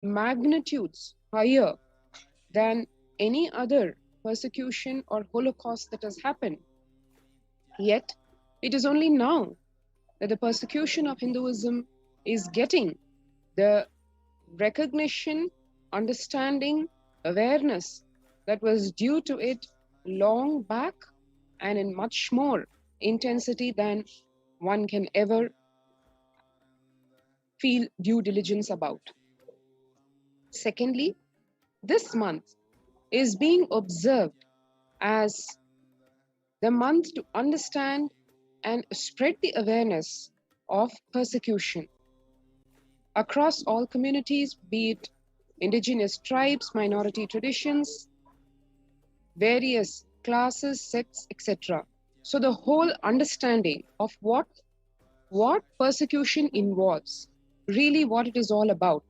magnitudes higher than any other persecution or holocaust that has happened. Yet, it is only now that the persecution of Hinduism is getting the recognition, understanding, awareness that was due to it long back and in much more intensity than one can ever feel due diligence about. Secondly, this month is being observed as the month to understand and spread the awareness of persecution across all communities, be it indigenous tribes, minority traditions, various classes, sects, etc. So the whole understanding of what persecution involves, really what it is all about,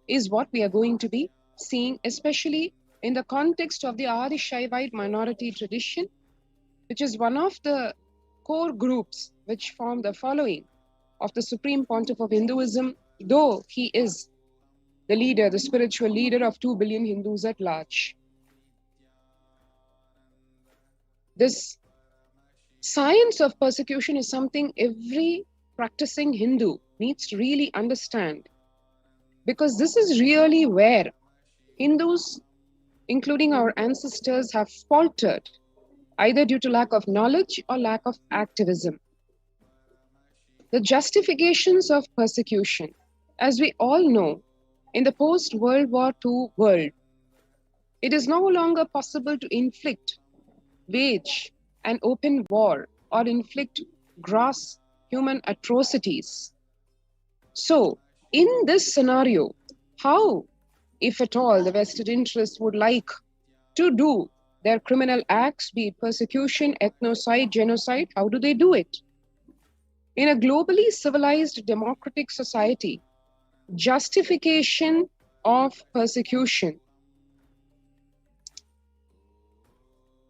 is what we are going to be seeing, especially in the context of the Adi Shaivite minority tradition, which is one of the core groups which form the following of the Supreme Pontiff of Hinduism, though he is the leader, the spiritual leader of 2 billion Hindus at large. This science of persecution is something every practicing Hindu needs to really understand, because this is really where Hindus, including our ancestors, have faltered, either due to lack of knowledge or lack of activism. The justifications of persecution, as we all know, in the post-World War II world, it is no longer possible to wage an open war or inflict gross human atrocities. So, in this scenario, how, if at all, the vested interests would like to do their criminal acts, be it persecution, ethnocide, genocide, how do they do it? In a globally civilized democratic society, justification of persecution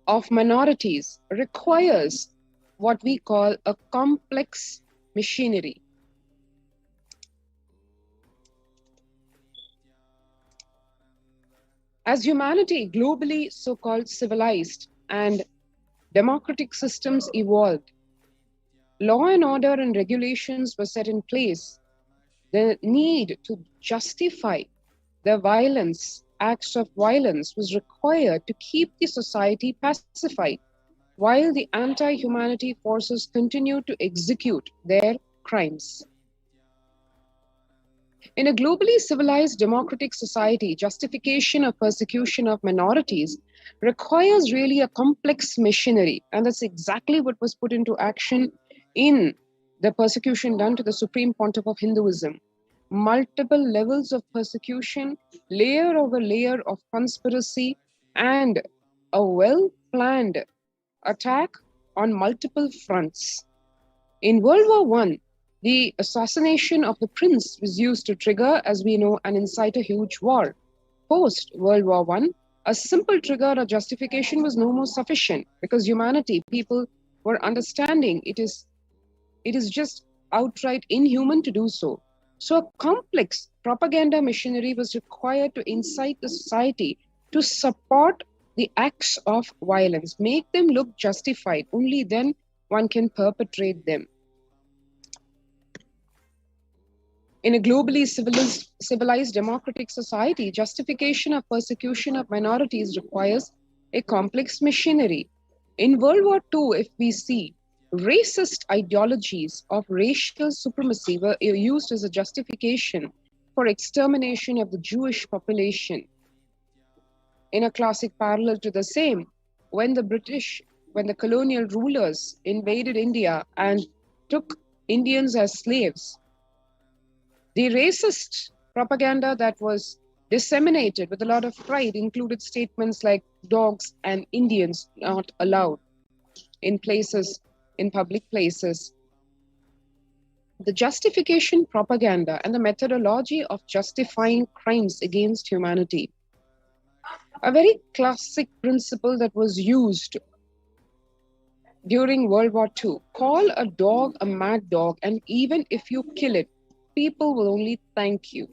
of minorities requires what we call a complex machinery. As humanity, globally so-called civilized and democratic systems evolved, law and order and regulations were set in place. The need to justify the violence, acts of violence, was required to keep the society pacified, while the anti-humanity forces continued to execute their crimes. In a globally civilized democratic society, justification of persecution of minorities requires really a complex machinery, and that's exactly what was put into action in the persecution done to the Supreme Pontiff of Hinduism. Multiple levels of persecution, layer over layer of conspiracy, and a well-planned attack on multiple fronts. In World War I, the assassination of the prince was used to trigger, as we know, and incite a huge war. Post-World War I, a simple trigger or justification was no more sufficient, because humanity, people were understanding it is just outright inhuman to do so. So a complex propaganda machinery was required to incite the society to support the acts of violence, make them look justified. Only then one can perpetrate them. In a globally civilized democratic society, justification of persecution of minorities requires a complex machinery. In World War II, if we see, racist ideologies of racial supremacy were used as a justification for extermination of the Jewish population. In a classic parallel to the same, when the colonial rulers invaded India and took Indians as slaves, the racist propaganda that was disseminated with a lot of pride included statements like dogs and Indians not allowed in public places. The justification propaganda and the methodology of justifying crimes against humanity, a very classic principle that was used during World War II. Call a dog a mad dog, and even if you kill it, people will only thank you.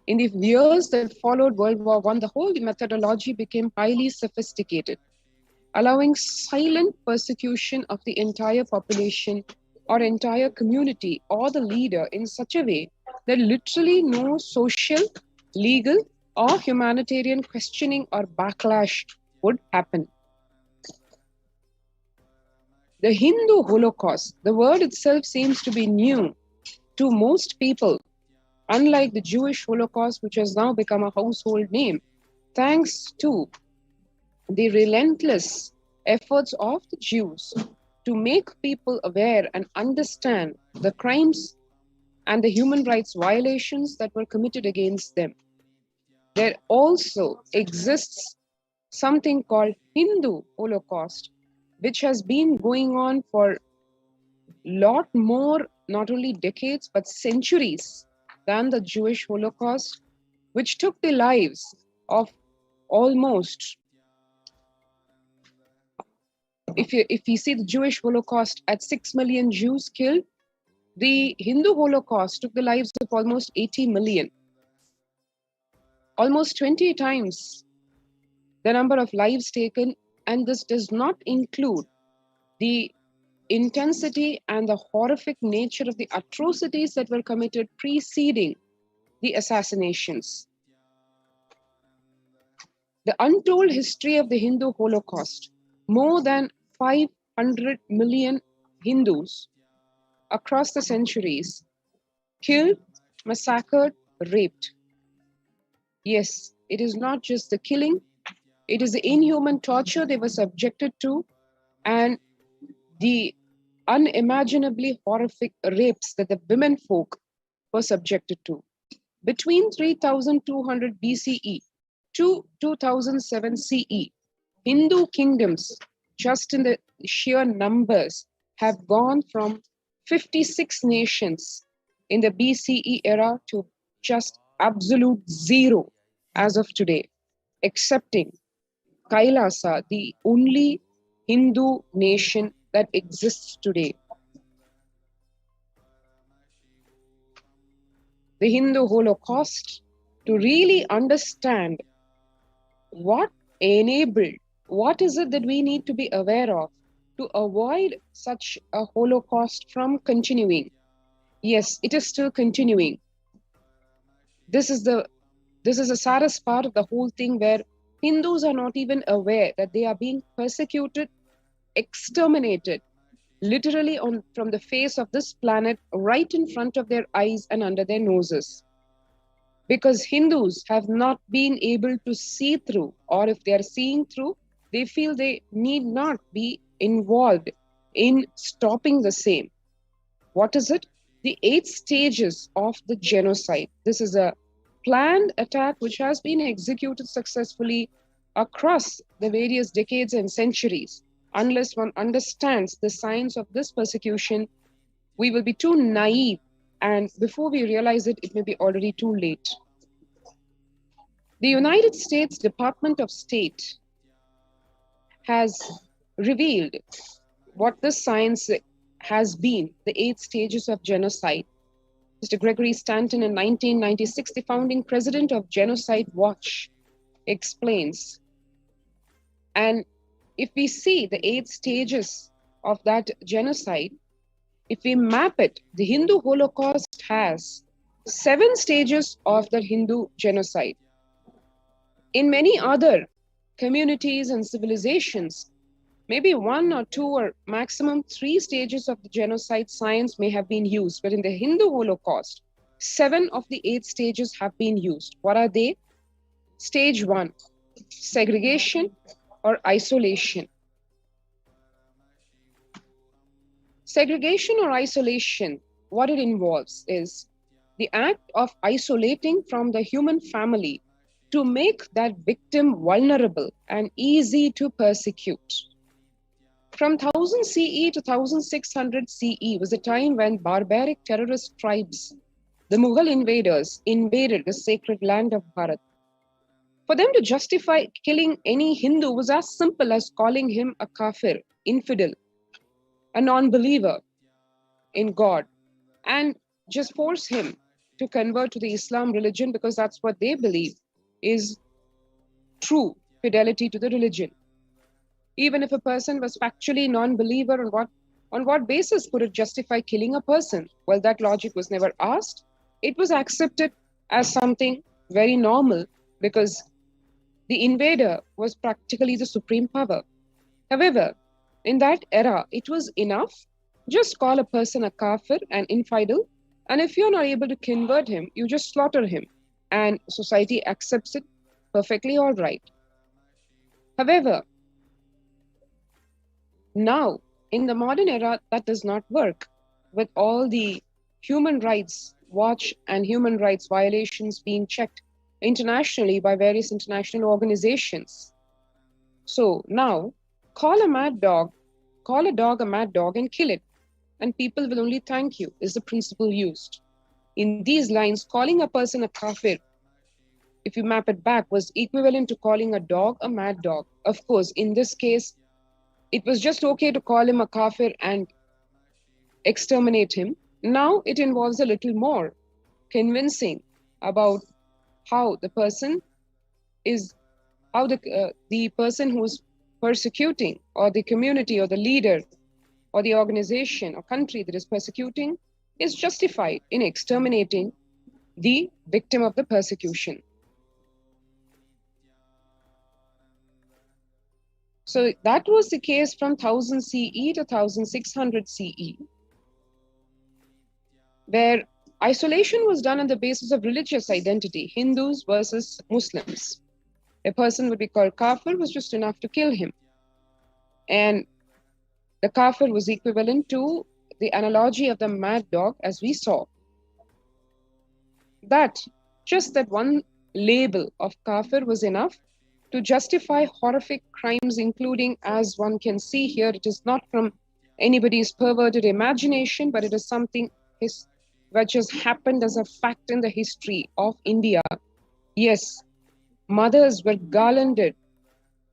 In the years that followed World War I, the whole methodology became highly sophisticated, allowing silent persecution of the entire population or entire community or the leader in such a way that literally no social, legal, or humanitarian questioning or backlash would happen. The Hindu Holocaust, the word itself seems to be new to most people, unlike the Jewish Holocaust, which has now become a household name, thanks to the relentless efforts of the Jews to make people aware and understand the crimes and the human rights violations that were committed against them. There also exists something called Hindu Holocaust, which has been going on for a lot more, not only decades, but centuries than the Jewish Holocaust, which took the lives of almost, if you see the Jewish Holocaust at 6 million Jews killed, the Hindu Holocaust took the lives of almost 80 million, almost 20 times the number of lives taken. And this does not include the intensity and the horrific nature of the atrocities that were committed preceding the assassinations. The untold history of the Hindu Holocaust, more than 500 million Hindus across the centuries, killed, massacred, raped. Yes, it is not just the killing, it is the inhuman torture they were subjected to and the unimaginably horrific rapes that the women folk were subjected to. Between 3200 BCE to 2007 CE, Hindu kingdoms, just in the sheer numbers, have gone from 56 nations in the BCE era to just absolute zero as of today, excepting Kailasa, the only Hindu nation that exists today. The Hindu Holocaust, to really understand what enabled, what is it that we need to be aware of to avoid such a Holocaust from continuing. Yes, it is still continuing. This is the saddest part of the whole thing, where Hindus are not even aware that they are being persecuted, exterminated, literally from the face of this planet, right in front of their eyes and under their noses. Because Hindus have not been able to see through, or if they are seeing through, they feel they need not be involved in stopping the same. What is it? The 8 stages of the genocide. This is a planned attack which has been executed successfully across the various decades and centuries. Unless one understands the science of this persecution, we will be too naive, and before we realize it, it may be already too late. The United States Department of State has revealed what this science has been, the 8 stages of genocide. Mr. Gregory Stanton, in 1996, the founding president of Genocide Watch, explains. And if we see the 8 stages of that genocide, if we map it, the Hindu Holocaust has 7 stages of the Hindu genocide. In many other communities and civilizations, maybe 1 or 2 or maximum 3 stages of the genocide science may have been used. But in the Hindu Holocaust, 7 of the 8 stages have been used. What are they? Stage 1, segregation or isolation. Segregation or isolation, what it involves is the act of isolating from the human family to make that victim vulnerable and easy to persecute. From 1000 CE to 1600 CE was a time when barbaric terrorist tribes, the Mughal invaders, invaded the sacred land of Bharat. For them to justify killing any Hindu was as simple as calling him a kafir, infidel, a non-believer in God, and just force him to convert to the Islam religion because that's what they believe is true fidelity to the religion. Even if a person was factually non-believer, on what basis could it justify killing a person? Well, that logic was never asked. It was accepted as something very normal because the invader was practically the supreme power. However, in that era, it was enough. Just call a person a kafir, an infidel, and if you're not able to convert him, you just slaughter him. And society accepts it perfectly all right. However, now, in the modern era, that does not work. With all the human rights watch and human rights violations being checked internationally by various international organizations. So now, call a dog a mad dog and kill it, and people will only thank you, is the principle used. In these lines, calling a person a kafir, if you map it back, was equivalent to calling a dog a mad dog. Of course, in this case, it was just okay to call him a kafir and exterminate him. Now it involves a little more convincing about how the person is, how the person who's persecuting, or the community or the leader or the organization or country that is persecuting is justified in exterminating the victim of the persecution. So that was the case from 1000 CE to 1600 CE, where isolation was done on the basis of religious identity, Hindus versus Muslims. A person would be called kafir was just enough to kill him. And the kafir was equivalent to the analogy of the mad dog, as we saw. Just that one label of kafir was enough to justify horrific crimes, including, as one can see here, it is not from anybody's perverted imagination, but it is something which has happened as a fact in the history of India. Yes, mothers were garlanded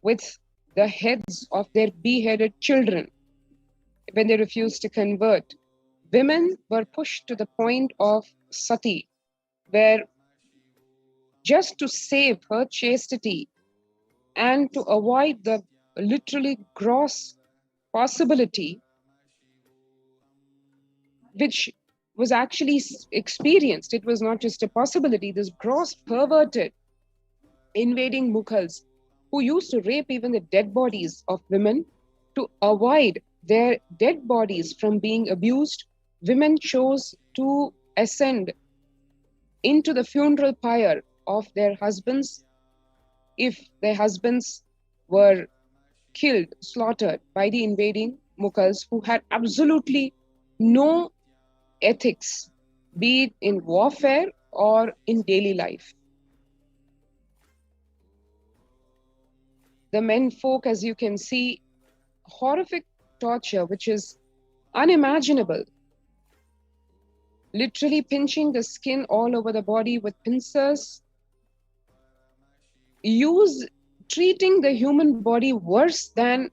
with the heads of their beheaded children when they refused to convert. Women were pushed to the point of sati, where just to save her chastity and to avoid the literally gross possibility which was actually experienced. It was not just a possibility, this gross perverted invading Mughals who used to rape even the dead bodies of women. To avoid their dead bodies from being abused, women chose to ascend into the funeral pyre of their husbands if their husbands were killed, slaughtered by the invading Mughals, who had absolutely no ethics, be it in warfare or in daily life. The men folk, as you can see, horrific torture, which is unimaginable. Literally pinching the skin all over the body with pincers. Treating the human body worse than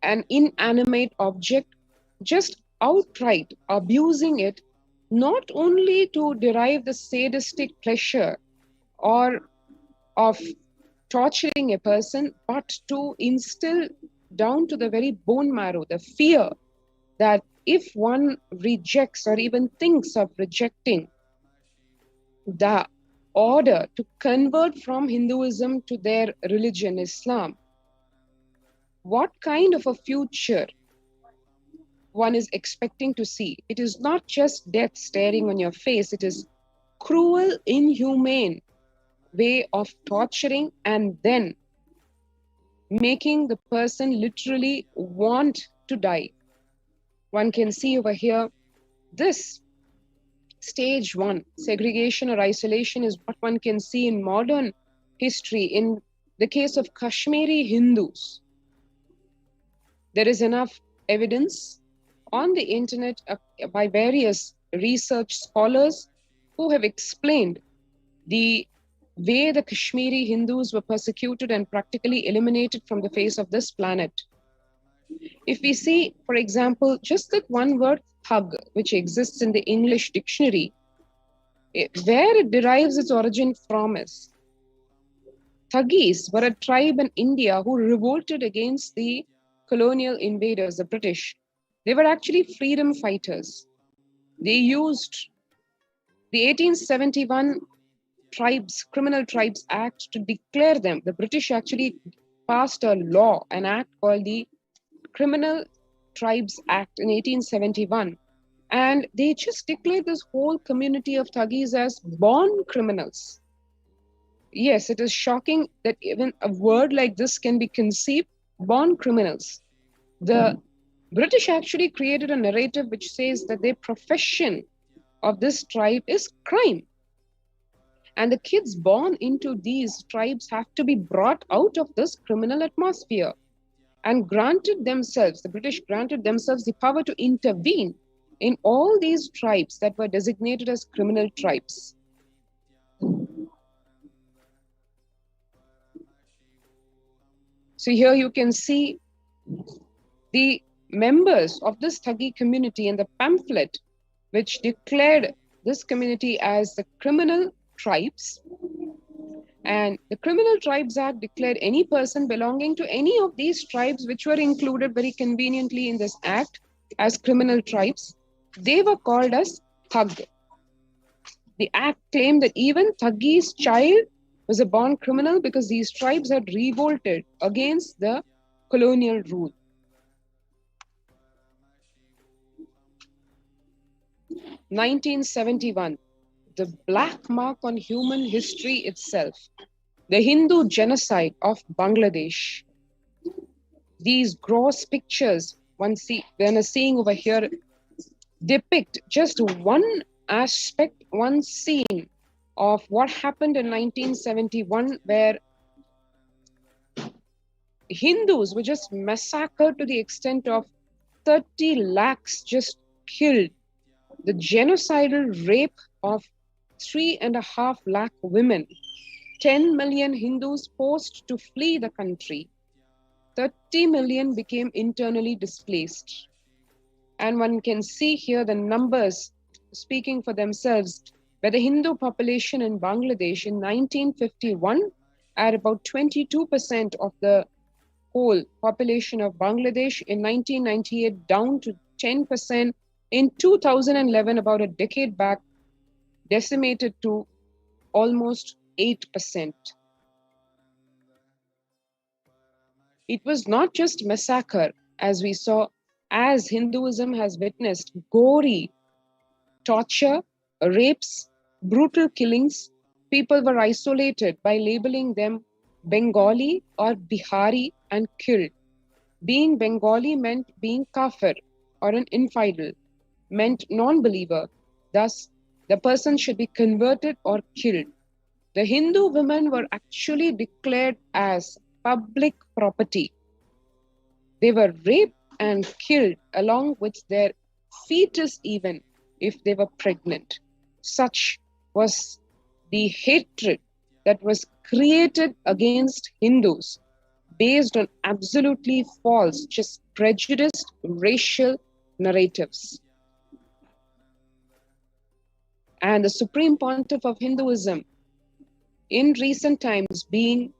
an inanimate object, just outright abusing it, not only to derive the sadistic pleasure or of torturing a person, but to instill down to the very bone marrow the fear that if one rejects or even thinks of rejecting the order to convert from Hinduism to their religion, Islam, what kind of a future one is expecting to see. It is not just death staring on your face, it is cruel, inhumane way of torturing and then making the person literally want to die. One can see over here, this stage one, segregation or isolation, is what one can see in modern history. In the case of Kashmiri Hindus, there is enough evidence on the internet by various research scholars who have explained the way the Kashmiri Hindus were persecuted and practically eliminated from the face of this planet. If we see, for example, just that one word, thug, which exists in the English dictionary, Where it derives its origin from is Thuggees were a tribe in India who revolted against the colonial invaders, the British. They were actually freedom fighters. They used the 1871 Criminal Tribes Act to declare them. The British actually passed a law, an act called the Criminal Tribes Act in 1871. And they just declared this whole community of Thuggees as born criminals. Yes, it is shocking that even a word like this can be conceived, born criminals. The British actually created a narrative which says that their profession of this tribe is crime. And the kids born into these tribes have to be brought out of this criminal atmosphere and the British granted themselves the power to intervene in all these tribes that were designated as criminal tribes. So here you can see the members of this Thuggee community and the pamphlet which declared this community as the criminal tribes. And the Criminal Tribes Act declared any person belonging to any of these tribes which were included very conveniently in this act as criminal tribes. They were called as Thug. The act claimed that even Thuggee's child was a born criminal because these tribes had revolted against the colonial rule. (1971), the black mark on human history itself, the Hindu genocide of Bangladesh. These gross pictures one is seeing over here depict just one aspect, one scene of what happened in 1971, where Hindus were just massacred to the extent of 30 lakhs just killed. The genocidal rape of 3.5 lakh women, 10 million Hindus forced to flee the country, 30 million became internally displaced. And one can see here the numbers speaking for themselves, where the Hindu population in Bangladesh in 1951 at about 22% of the whole population of Bangladesh, in 1998 down to 10%, in 2011, about a decade back, decimated to almost 8%. It was not just massacre, as we saw, as Hinduism has witnessed gory torture, rapes, brutal killings. People were isolated by labeling them Bengali or Bihari and killed. Being Bengali meant being kafir or an infidel, meant non-believer. Thus, the person should be converted or killed. The Hindu women were actually declared as public property. They were raped and killed along with their fetus, even if they were pregnant. Such was the hatred that was created against Hindus based on absolutely false, just prejudiced racial narratives. And the Supreme Pontiff of Hinduism, in recent times, being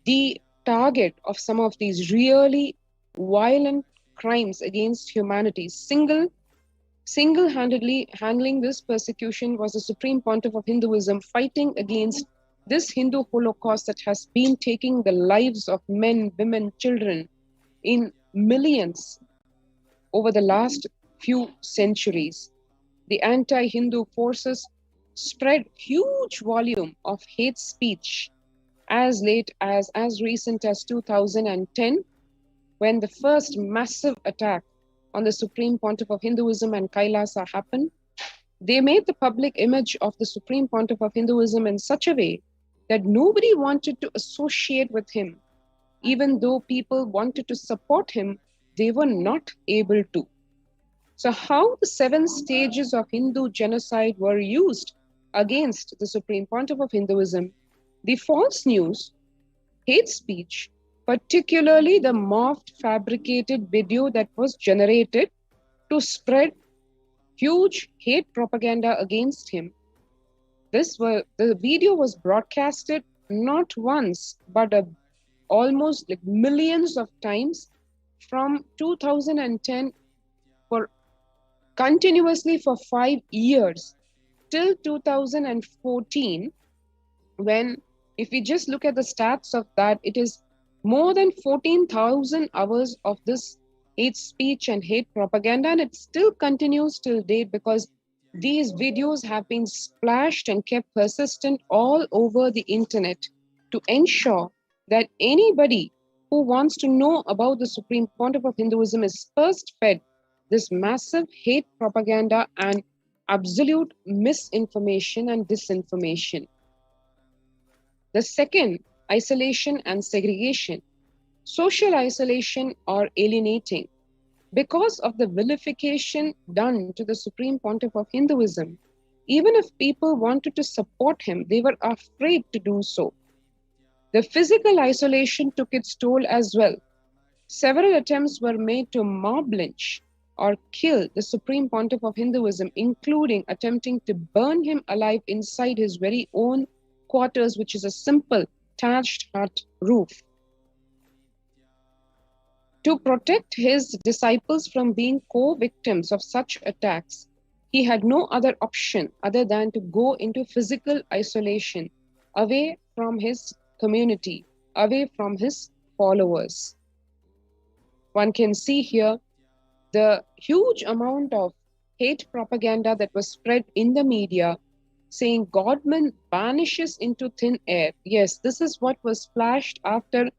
the target of some of these really violent crimes against humanity, single-handedly handling this persecution was the Supreme Pontiff of Hinduism, fighting against this Hindu Holocaust that has been taking the lives of men, women, children in millions over the last few centuries. The anti-Hindu forces spread huge volume of hate speech as recent as 2010, when the first massive attack on the Supreme Pontiff of Hinduism and Kailasa happened. They made the public image of the Supreme Pontiff of Hinduism in such a way that nobody wanted to associate with him. Even though people wanted to support him, they were not able to. So how the 7 stages of Hindu genocide were used against the Supreme Pontiff of Hinduism, the false news, hate speech, particularly the morphed fabricated video that was generated to spread huge hate propaganda against him, The video was broadcasted not once, but almost like millions of times from 2010 for continuously for 5 years till 2014, when, if we just look at the stats of that, it is more than 14,000 hours of this hate speech and hate propaganda, and it still continues till date because these videos have been splashed and kept persistent all over the internet to ensure that anybody who wants to know about the Supreme Pontiff of Hinduism is first fed this massive hate propaganda and absolute misinformation and disinformation. The second, isolation and segregation. Social isolation or alienating. Because of the vilification done to the Supreme Pontiff of Hinduism, even if people wanted to support him, they were afraid to do so. The physical isolation took its toll as well. Several attempts were made to mob lynch or kill the Supreme Pontiff of Hinduism, including attempting to burn him alive inside his very own quarters, which is a simple thatched hut roof. To protect his disciples from being co-victims of such attacks, he had no other option other than to go into physical isolation, away from his community, away from his followers. One can see here the huge amount of hate propaganda that was spread in the media saying Godman vanishes into thin air. Yes, this is what was flashed after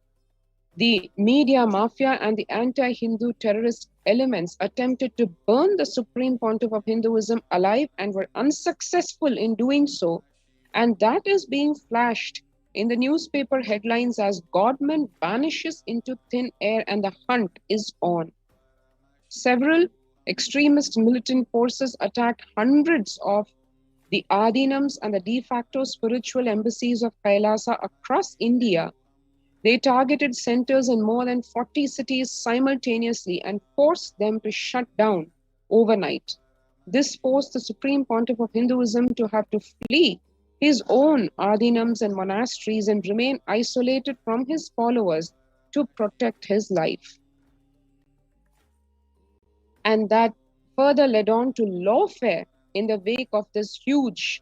the media mafia and the anti-Hindu terrorist elements attempted to burn the Supreme Pontiff of Hinduism alive and were unsuccessful in doing so. And that is being flashed in the newspaper headlines as Godman vanishes into thin air and the hunt is on. Several extremist militant forces attacked hundreds of the Adinams and the de facto spiritual embassies of Kailasa across India. They targeted centers in more than 40 cities simultaneously and forced them to shut down overnight. This forced the Supreme Pontiff of Hinduism to have to flee his own Adinams and monasteries and remain isolated from his followers to protect his life. And that further led on to lawfare in the wake of this huge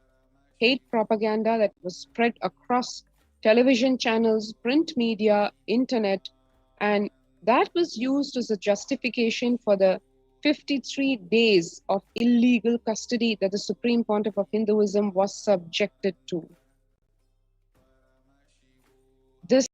hate propaganda that was spread across television channels, print media, internet, and that was used as a justification for the 53 days of illegal custody that the Supreme Pontiff of Hinduism was subjected to. This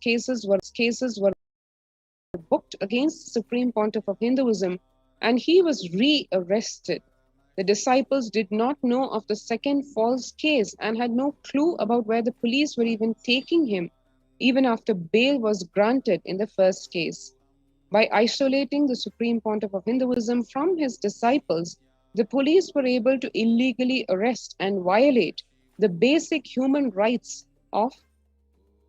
cases were booked against the Supreme Pontiff of Hinduism, and he was re-arrested. The disciples did not know of the second false case and had no clue about where the police were even taking him, even after bail was granted in the first case. By isolating the Supreme Pontiff of Hinduism from his disciples, the police were able to illegally arrest and violate the basic human rights of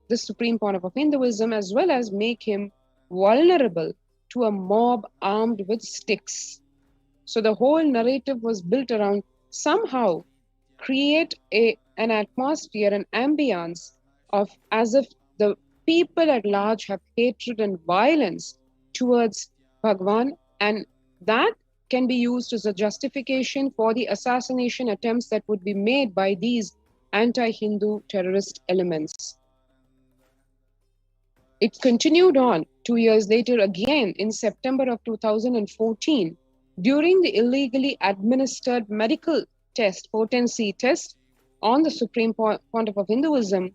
the Supreme Pontiff of Hinduism, as well as make him vulnerable to a mob armed with sticks. So the whole narrative was built around somehow create an atmosphere, an ambience of as if the people at large have hatred and violence towards Bhagwan, and that can be used as a justification for the assassination attempts that would be made by these anti-Hindu terrorist elements. It continued on 2 years later, again in September of 2014, during the illegally administered medical test, potency test on the Supreme Pontiff of Hinduism.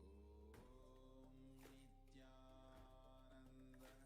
Om Nithyananda Paramashivoham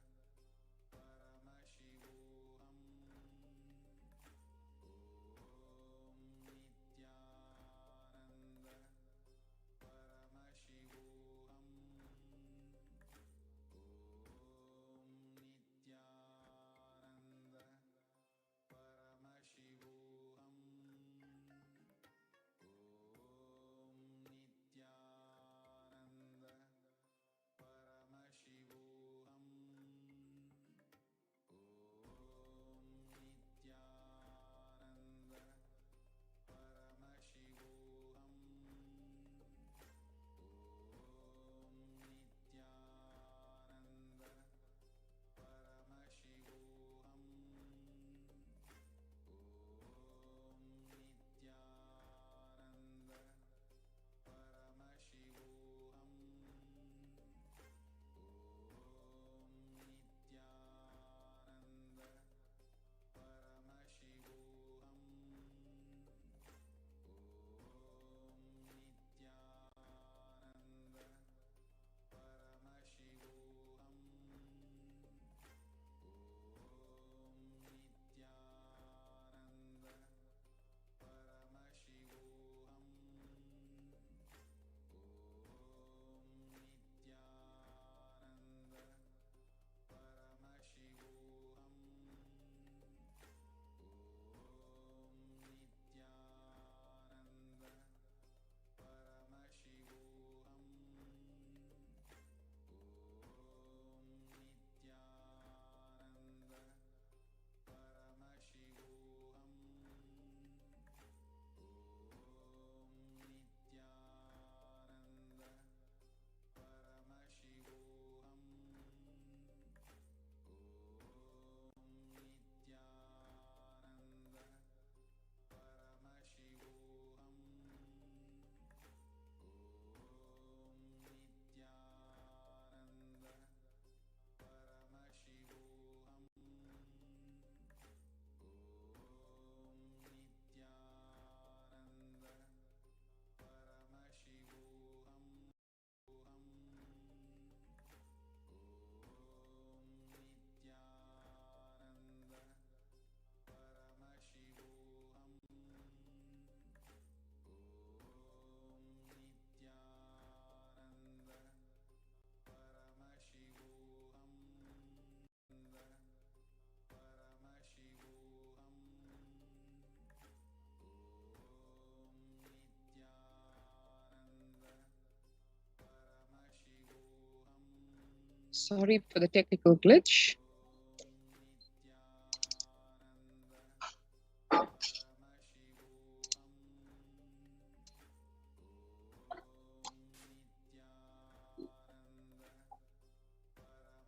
Sorry for the technical glitch.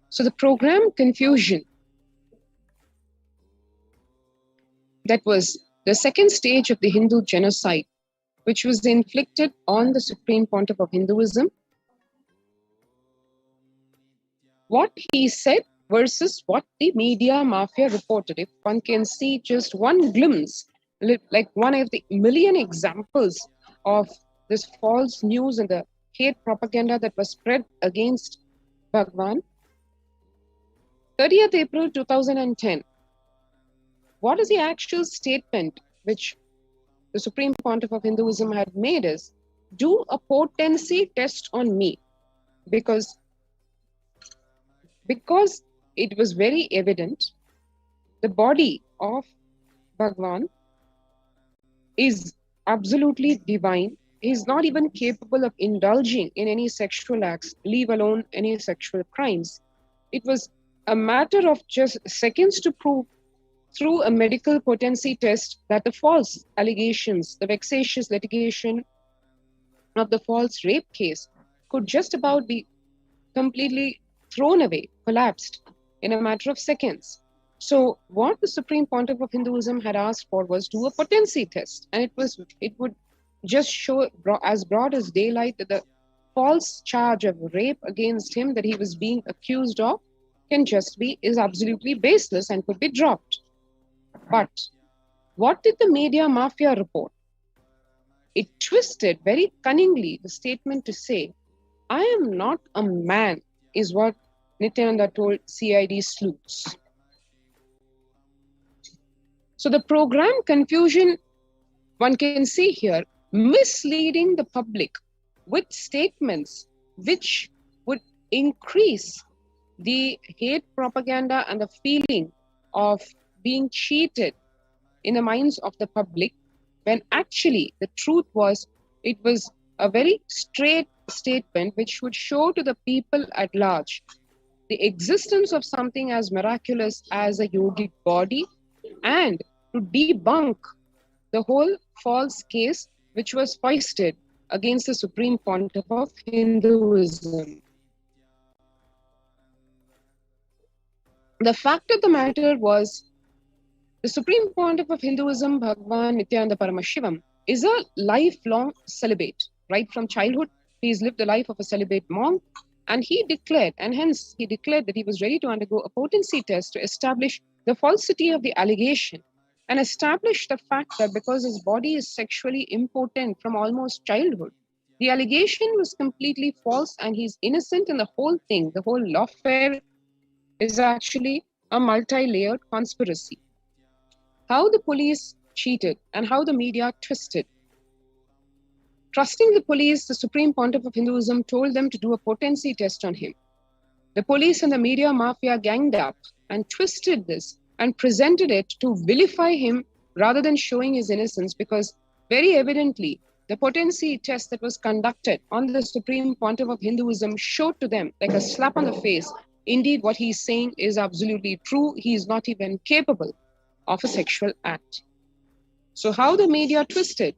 So the program Confusion, that was the second stage of the Hindu genocide, which was inflicted on the Supreme Pontiff of Hinduism. What he said versus what the media mafia reported. If one can see just one glimpse, like one of the million examples of this false news and the hate propaganda that was spread against Bhagwan. 30th April 2010. What is the actual statement which the Supreme Pontiff of Hinduism had made is, do a potency test on me, because it was very evident the body of Bhagwan is absolutely divine. He's not even capable of indulging in any sexual acts, leave alone any sexual crimes. It was a matter of just seconds to prove through a medical potency test that the false allegations, the vexatious litigation of the false rape case could just about be completely thrown away, collapsed in a matter of seconds. So what the Supreme Pontiff of Hinduism had asked for was do a potency test, and it would just show as broad as daylight that the false charge of rape against him that he was being accused of is absolutely baseless and could be dropped. But what did the media mafia report? It twisted very cunningly the statement to say, I am not a man, is what Nithyananda told CID sleuths. So the program Confusion, one can see here, misleading the public with statements which would increase the hate propaganda and the feeling of being cheated in the minds of the public, when actually the truth was, it was a very straight statement which would show to the people at large the existence of something as miraculous as a yogic body, and to debunk the whole false case which was foisted against the Supreme Pontiff of Hinduism. The fact of the matter was, the Supreme Pontiff of Hinduism, Bhagwan Nithyananda Paramashivam, is a lifelong celibate. Right from childhood, he's lived the life of a celibate monk, and he declared that he was ready to undergo a potency test to establish the falsity of the allegation and establish the fact that because his body is sexually impotent from almost childhood, the allegation was completely false and he's innocent, and the whole thing, the whole lawfare, is actually a multi-layered conspiracy. How the police cheated and how the media twisted. Trusting the police, the Supreme Pontiff of Hinduism told them to do a potency test on him. The police and the media mafia ganged up and twisted this and presented it to vilify him rather than showing his innocence, because very evidently the potency test that was conducted on the Supreme Pontiff of Hinduism showed to them like a slap on the face, indeed what he's saying is absolutely true. He is not even capable of a sexual act. So how the media twisted?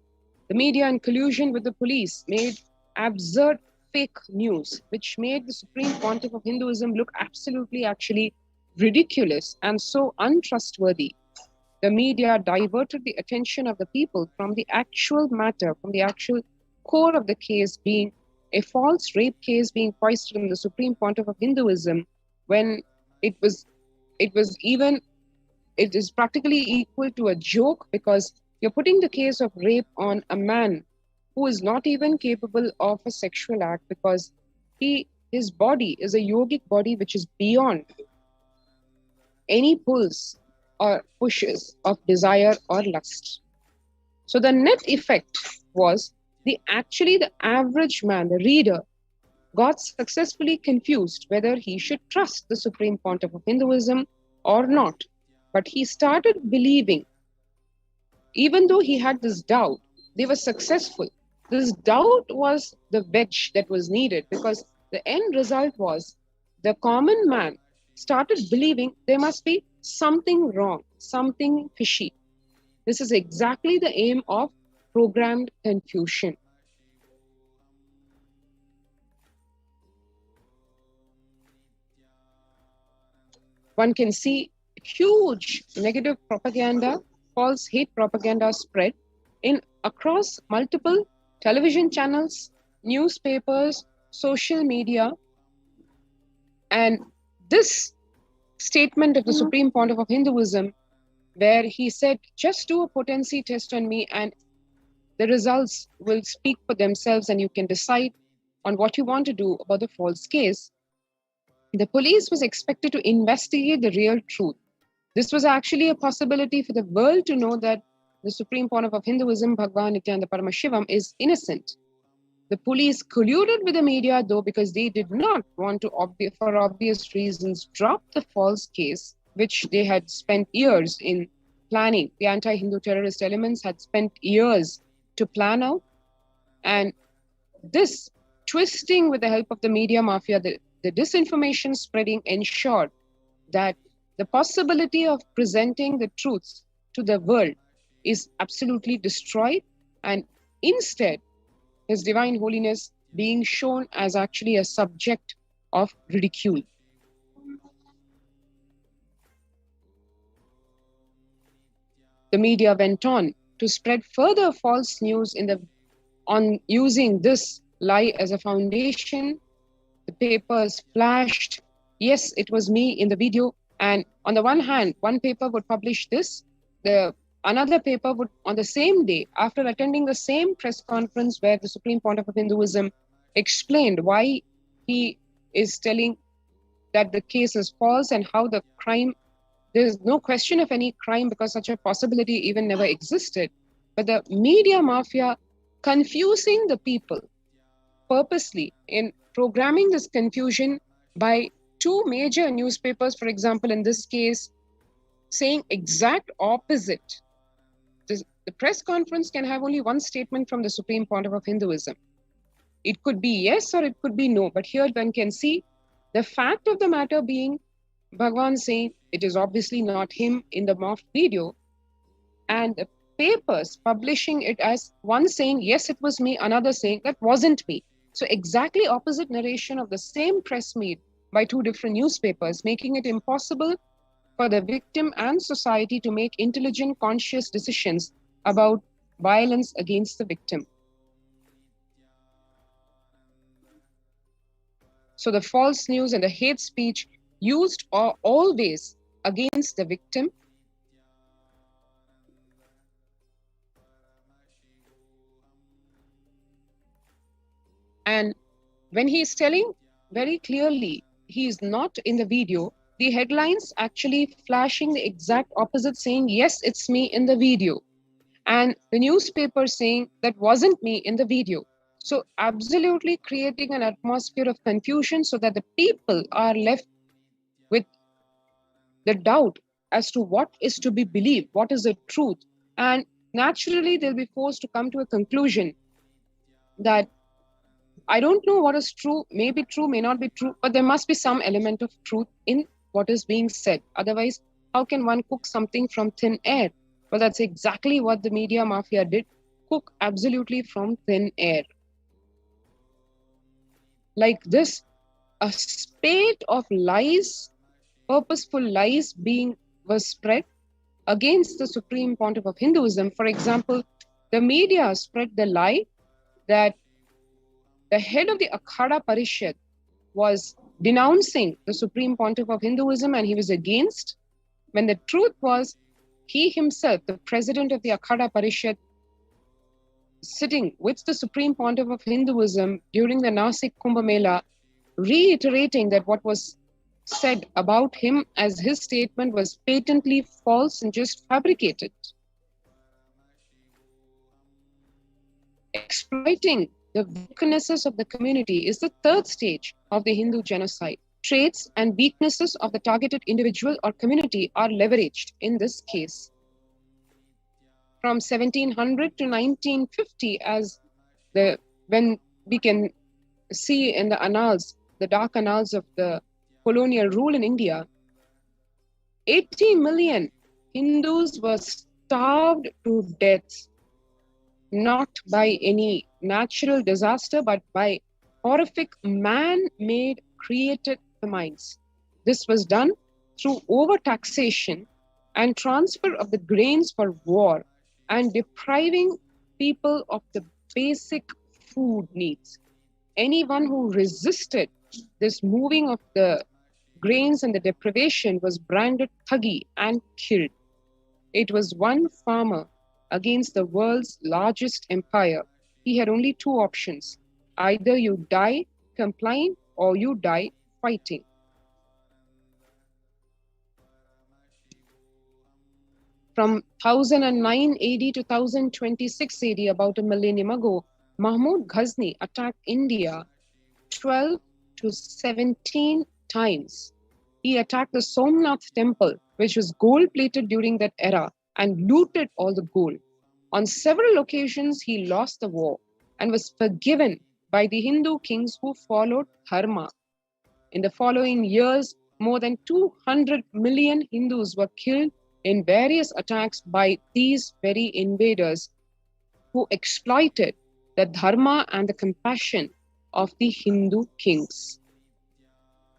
The media in collusion with the police made absurd fake news, which made the Supreme Pontiff of Hinduism look absolutely actually ridiculous and so untrustworthy. The media diverted the attention of the people from the actual matter, from the actual core of the case being a false rape case being foisted on the Supreme Pontiff of Hinduism, when it is practically equal to a joke, because you're putting the case of rape on a man who is not even capable of a sexual act, because his body is a yogic body which is beyond any pulls or pushes of desire or lust. So the net effect was the average man, the reader, got successfully confused whether he should trust the Supreme Pontiff of Hinduism or not. But he started believing, even though he had this doubt, they were successful. This doubt was the wedge that was needed, because the end result was the common man started believing there must be something wrong, something fishy. This is exactly the aim of programmed confusion. One can see huge negative propaganda, false hate propaganda spread in across multiple television channels, newspapers, social media. And this statement of the Supreme Pontiff of Hinduism, where he said, just do a potency test on me and the results will speak for themselves and you can decide on what you want to do about the false case. The police was expected to investigate the real truth. This was actually a possibility for the world to know that the Supreme Pontiff of Hinduism, Bhagwan Nithyananda Paramashivam, is innocent. The police colluded with the media, though, because they did not want to, for obvious reasons, drop the false case, which they had spent years in planning. The anti-Hindu terrorist elements had spent years to plan out. And this twisting with the help of the media mafia, the disinformation spreading ensured that the possibility of presenting the truths to the world is absolutely destroyed, and instead, His Divine Holiness being shown as actually a subject of ridicule. The media went on to spread further false news on using this lie as a foundation. The papers flashed, yes, it was me in the video. And on the one hand, one paper would publish this, another paper would, on the same day, after attending the same press conference where the Supreme Pontiff of Hinduism explained why he is telling that the case is false and how the crime, there is no question of any crime because such a possibility even never existed. But the media mafia confusing the people purposely in programming this confusion by two major newspapers, for example, in this case, saying exact opposite. The press conference can have only one statement from the Supreme Pontiff of Hinduism. It could be yes or it could be no, but here one can see the fact of the matter being Bhagwan saying it is obviously not him in the morphed video, and the papers publishing it as one saying, yes, it was me, another saying that wasn't me. So exactly opposite narration of the same press meet by two different newspapers, making it impossible for the victim and society to make intelligent, conscious decisions about violence against the victim. So the false news and the hate speech used are always against the victim. And when he's telling very clearly he is not in the video, the headlines actually flashing the exact opposite, saying, yes, it's me in the video. And the newspaper saying that wasn't me in the video. So absolutely creating an atmosphere of confusion so that the people are left with the doubt as to what is to be believed, what is the truth. And naturally, they'll be forced to come to a conclusion that I don't know what is true, may be true, may not be true, but there must be some element of truth in what is being said. Otherwise, how can one cook something from thin air? Well, that's exactly what the media mafia did, cook absolutely from thin air. Like this, a spate of lies, purposeful lies was spread against the Supreme Pontiff of Hinduism. For example, the media spread the lie that the head of the Akhada Parishad was denouncing the Supreme Pontiff of Hinduism and he was against, when the truth was he himself, the president of the Akhada Parishad, sitting with the Supreme Pontiff of Hinduism during the Nasik Kumbh Mela, reiterating that what was said about him as his statement was patently false and just fabricated. Exploiting the weaknesses of the community is the third stage of the Hindu genocide. Traits and weaknesses of the targeted individual or community are leveraged in this case. From 1700 to 1950, when we can see in the annals, the dark annals of the colonial rule in India, 80 million Hindus were starved to death, not by any natural disaster, but by horrific man-made created famines. This was done through overtaxation and transfer of the grains for war and depriving people of the basic food needs. Anyone who resisted this moving of the grains and the deprivation was branded thuggy and killed. It was one farmer against the world's largest empire. He had only two options: either you die complying or you die fighting. From 1009 AD to 1026 AD, about a millennium ago, Mahmud Ghazni attacked India 12 to 17 times. He attacked the Somnath temple, which was gold-plated during that era, and looted all the gold. On several occasions, he lost the war and was forgiven by the Hindu kings who followed Dharma. In the following years, more than 200 million Hindus were killed in various attacks by these very invaders who exploited the dharma and the compassion of the Hindu kings.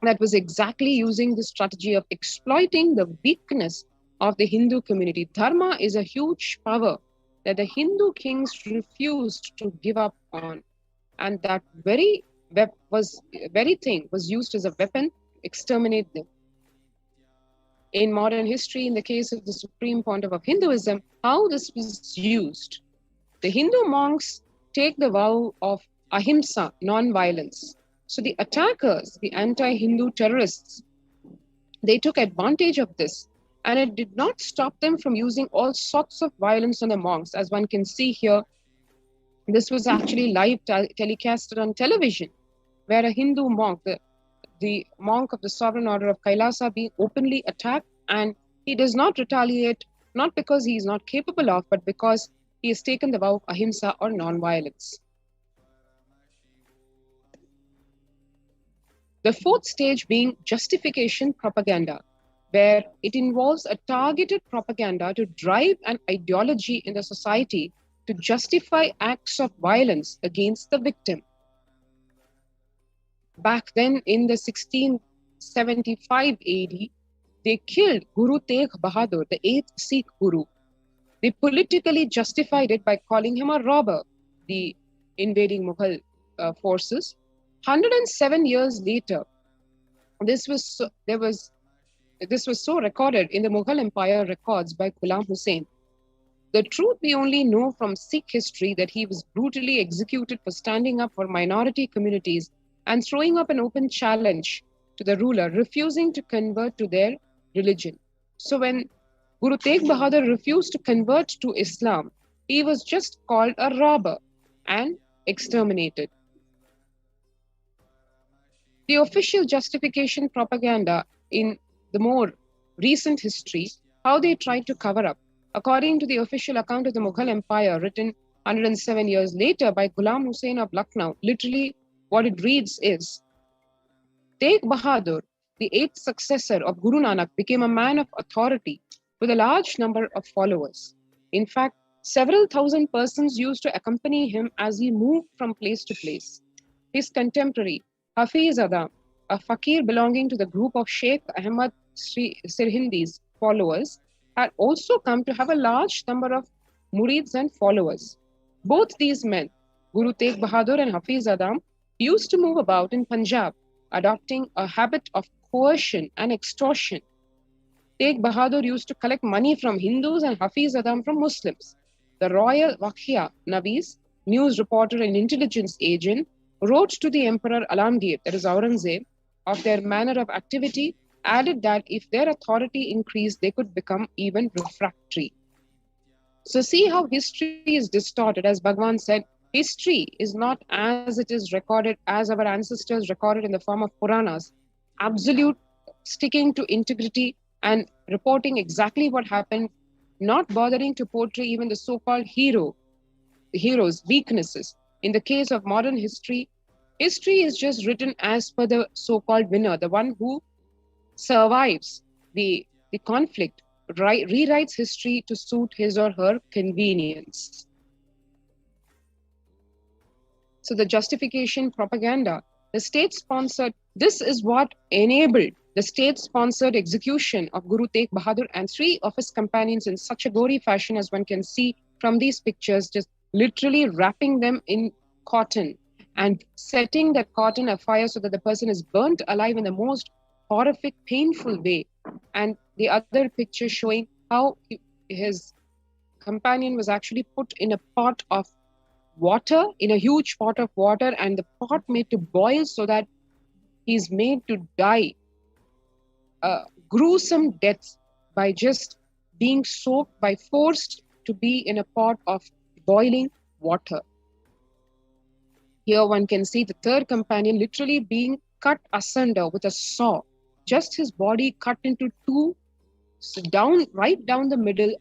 That was exactly using the strategy of exploiting the weakness of the Hindu community. Dharma is a huge power that the Hindu kings refused to give up on, and that very thing was used as a weapon to exterminate them. In modern history, in the case of the Supreme Pontiff of Hinduism, how this was used. The Hindu monks take the vow of ahimsa, non-violence. So the attackers, the anti-Hindu terrorists, they took advantage of this, and it did not stop them from using all sorts of violence on the monks. As one can see here, this was actually live telecasted on television, where a Hindu monk, the monk of the Sovereign Order of Kailasa, being openly attacked, and he does not retaliate, not because he is not capable of, but because he has taken the vow of ahimsa or non-violence. The fourth stage being justification propaganda, where it involves a targeted propaganda to drive an ideology in the society to justify acts of violence against the victim. Back then, in the 1675 AD, they killed Guru Tegh Bahadur, the 8th Sikh Guru. They politically justified it by calling him a robber, the invading Mughal forces. 107 years later, this was so recorded in the Mughal Empire records by Ghulam Hussain. The truth we only know from Sikh history that he was brutally executed for standing up for minority communities and throwing up an open challenge to the ruler, refusing to convert to their religion. So when Guru Tegh Bahadur refused to convert to Islam, he was just called a robber and exterminated. The official justification propaganda in the more recent history, how they tried to cover up. According to the official account of the Mughal Empire, written 107 years later by Ghulam Hussain of Lucknow, literally what it reads is, Tegh Bahadur, the 8th successor of Guru Nanak, became a man of authority with a large number of followers. In fact, several thousand persons used to accompany him as he moved from place to place. His contemporary, Hafiz Adam, a fakir belonging to the group of Sheikh Ahmad Sirhindi's followers, had also come to have a large number of murids and followers. Both these men, Guru Tegh Bahadur and Hafiz Adam, used to move about in Punjab, adopting a habit of coercion and extortion. Tegh Bahadur used to collect money from Hindus and Hafiz Adam from Muslims. The Royal Wakia Navis, news reporter and intelligence agent, wrote to the Emperor Alamgir, that is Aurangzeb, of their manner of activity, added that if their authority increased, they could become even refractory. So see how history is distorted. As Bhagwan said, history is not as it is recorded, as our ancestors recorded in the form of Puranas, absolute sticking to integrity and reporting exactly what happened, not bothering to portray even the so-called hero's weaknesses. In the case of modern history, history is just written as per the so-called winner, the one who survives the conflict, rewrites history to suit his or her convenience. So the justification propaganda, the state-sponsored, this is what enabled the state-sponsored execution of Guru Tegh Bahadur and three of his companions in such a gory fashion, as one can see from these pictures, just literally wrapping them in cotton and setting that cotton afire so that the person is burnt alive in the most horrific, painful way. And the other picture showing how his companion was actually put in a pot of water, in a huge pot of water, and the pot made to boil so that he's made to die gruesome deaths by just being soaked, by forced to be in a pot of boiling water. Here one can see the third companion literally being cut asunder with a saw, just his body cut into two, so right down the middle,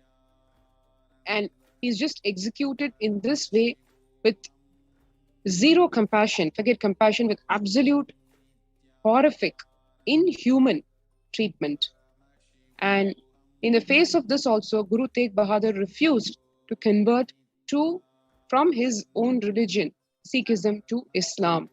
and he's just executed in this way with zero compassion, forget compassion, with absolute horrific, inhuman treatment. And in the face of this also, Guru Tegh Bahadur refused to convert from his own religion, Sikhism, to Islam.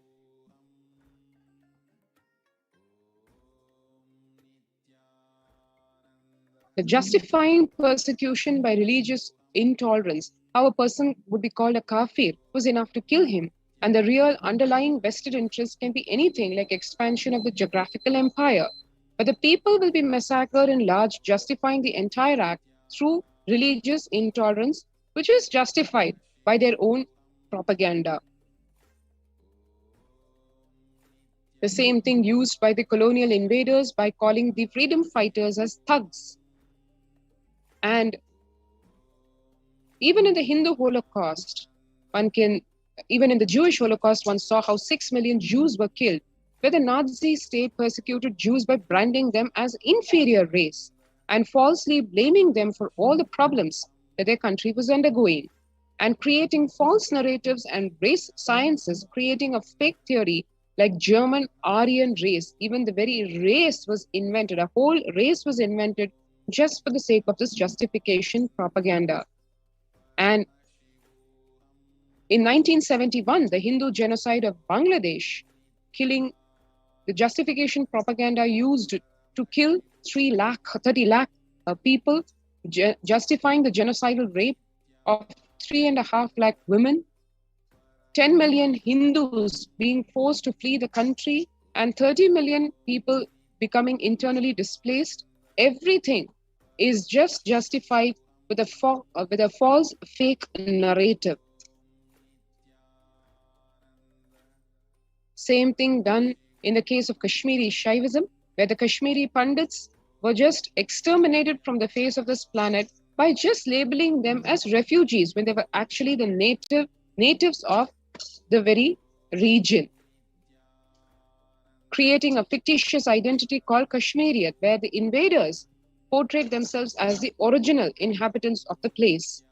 The justifying persecution by religious intolerance, how a person would be called a kafir, was enough to kill him. And the real underlying vested interest can be anything like expansion of the geographical empire. But the people will be massacred in large, justifying the entire act through religious intolerance, which is justified by their own propaganda. The same thing used by the colonial invaders by calling the freedom fighters as thugs. And even in the Hindu Holocaust, even in the Jewish Holocaust, one saw how 6 million Jews were killed, where the Nazi state persecuted Jews by branding them as inferior race and falsely blaming them for all the problems that their country was undergoing, and creating false narratives and race sciences, creating a fake theory like German Aryan race. Even the very race was invented, a whole race was invented just for the sake of this justification propaganda. And in 1971, the Hindu genocide of Bangladesh, killing the justification propaganda used to kill 30 lakh people, justifying the genocidal rape of 3.5 lakh women, 10 million Hindus being forced to flee the country, and 30 million people becoming internally displaced. Everything is just justified with a false, fake narrative. Same thing done in the case of Kashmiri Shaivism, where the Kashmiri Pandits were just exterminated from the face of this planet by just labeling them as refugees when they were actually the natives of the very region, creating a fictitious identity called Kashmiriyat, where the invaders portrayed themselves as the original inhabitants of the place,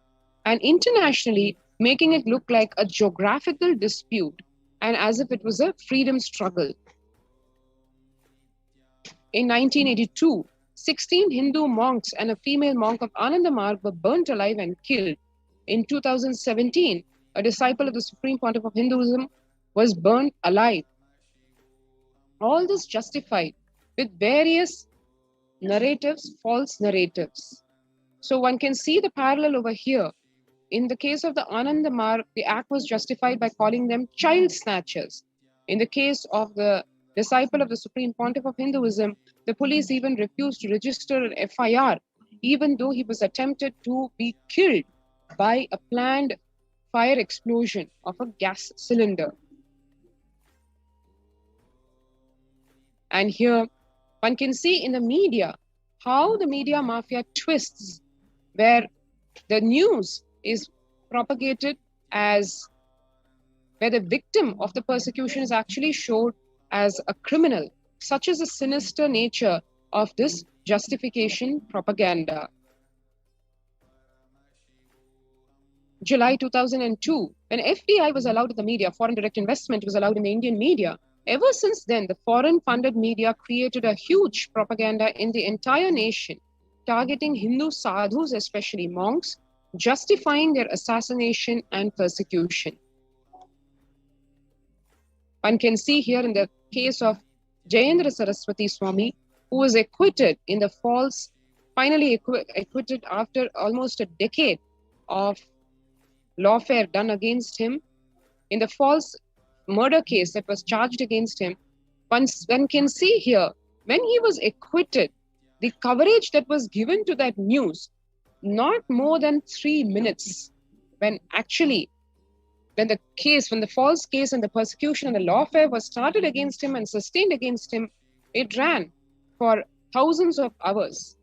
and internationally making it look like a geographical dispute and as if it was a freedom struggle. In 1982, 16 Hindu monks and a female monk of Anandamarg were burnt alive and killed. In 2017, a disciple of the Supreme Pontiff of Hinduism was burnt alive. All this justified with various narratives, false narratives. So one can see the parallel over here. In the case of the Anandamarg, the act was justified by calling them child snatchers. In the case of the disciple of the Supreme Pontiff of Hinduism, the police even refused to register an FIR, even though he was attempted to be killed by a planned fire explosion of a gas cylinder. And here, one can see in the media how the media mafia twists, where the news is propagated as where the victim of the persecution is actually showed as a criminal. Such is the sinister nature of this justification propaganda. July 2002, when FDI was allowed in the media, foreign direct investment was allowed in the Indian media, Ever since then, the foreign-funded media created a huge propaganda in the entire nation, targeting Hindu sadhus, especially monks, justifying their assassination and persecution. One can see here in the case of Jayendra Saraswati Swami, who was acquitted in the false, finally acquitted after almost a decade of lawfare done against him, in the false murder case that was charged against him. One can see here, when he was acquitted, the coverage that was given to that news, not more than 3 minutes, when actually, when the false case and the persecution and the lawfare was started against him and sustained against him, it ran for thousands of hours.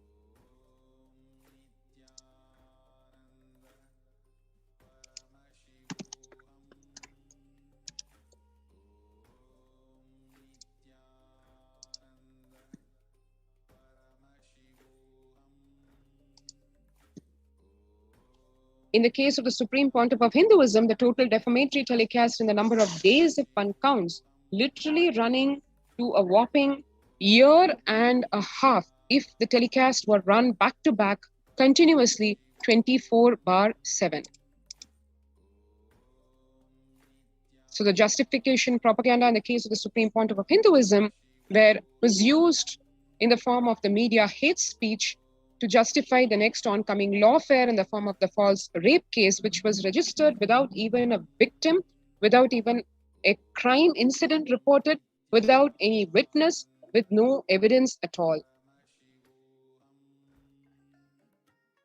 In the case of the Supreme Pontiff of Hinduism, the total defamatory telecast in the number of days, if one counts, literally running to a whopping year and a half if the telecast were run back to back continuously 24/7. So the justification propaganda in the case of the Supreme Pontiff of Hinduism was used in the form of the media hate speech to justify the next oncoming lawfare in the form of the false rape case, which was registered without even a victim, without even a crime incident reported, without any witness, with no evidence at all.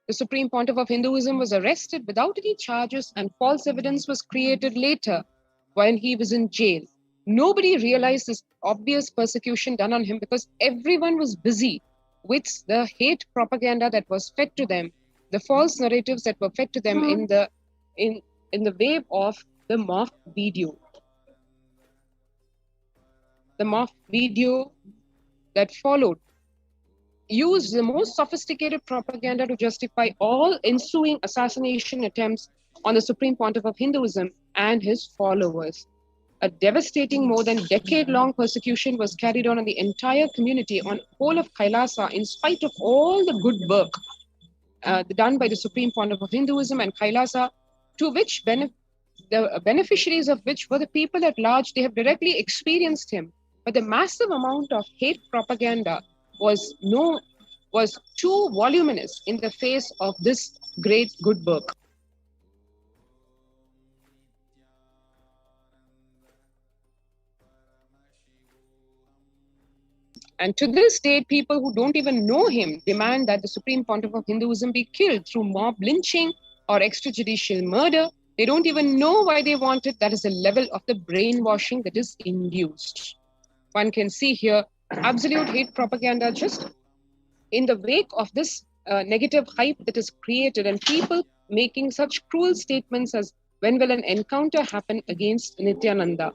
The Supreme Pontiff of Hinduism was arrested without any charges, and false evidence was created later when he was in jail. Nobody realized this obvious persecution done on him because everyone was busy with the hate propaganda that was fed to them, the false narratives that were fed to them in the wave of the mock video. The mock video that followed used the most sophisticated propaganda to justify all ensuing assassination attempts on the Supreme Pontiff of Hinduism and his followers. A devastating, more than decade-long persecution was carried on the entire community on whole of Kailasa, in spite of all the good work done by the Supreme Pontiff of Hinduism and Kailasa, to which the beneficiaries of which were the people at large. They have directly experienced him. But the massive amount of hate propaganda was too voluminous in the face of this great good work. And to this day, people who don't even know him demand that the Supreme Pontiff of Hinduism be killed through mob lynching or extrajudicial murder. They don't even know why they want it. That is the level of the brainwashing that is induced. One can see here absolute hate propaganda just in the wake of this negative hype that is created, and people making such cruel statements as, when will an encounter happen against Nithyananda?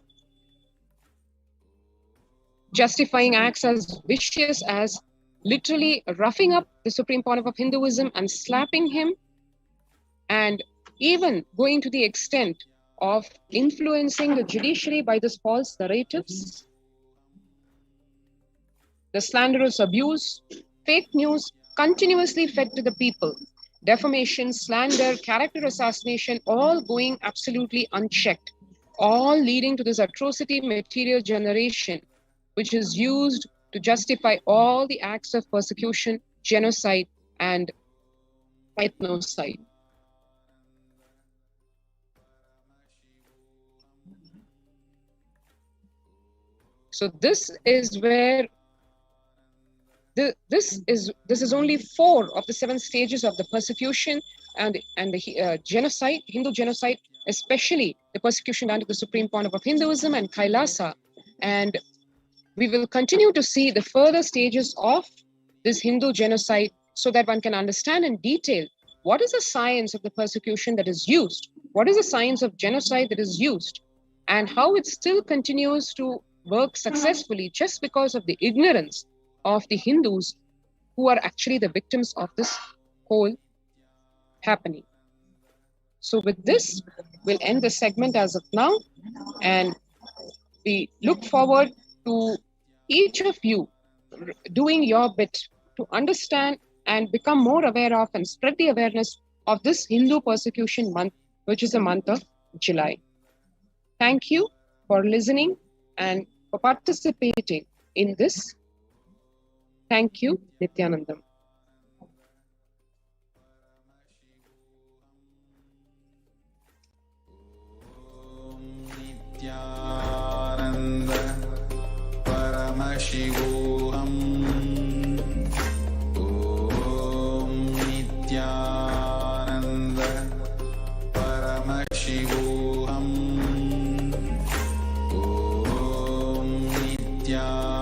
Justifying acts as vicious as literally roughing up the Supreme Pontiff of Hinduism and slapping him, and even going to the extent of influencing the judiciary by these false narratives. The slanderous abuse, fake news continuously fed to the people. Defamation, slander, character assassination, all going absolutely unchecked, all leading to this atrocity material generation, which is used to justify all the acts of persecution, genocide, and ethnocide. So this is where this is only 4 of the 7 stages of the persecution and the genocide, Hindu genocide, especially the persecution under the Supreme Pontiff of Hinduism and Kailasa. And we will continue to see the further stages of this Hindu genocide so that one can understand in detail what is the science of the persecution that is used, what is the science of genocide that is used, and how it still continues to work successfully just because of the ignorance of the Hindus who are actually the victims of this whole happening. So with this, we'll end the segment as of now, and We look forward to each of you doing your bit to understand and become more aware of and spread the awareness of this Hindu Persecution Month, which is the month of July. Thank you for listening and for participating in this. Thank you, Nithyanandam. Nithyananda Paramashivoham. Om Nithyananda Paramashivoham. Om Nithyananda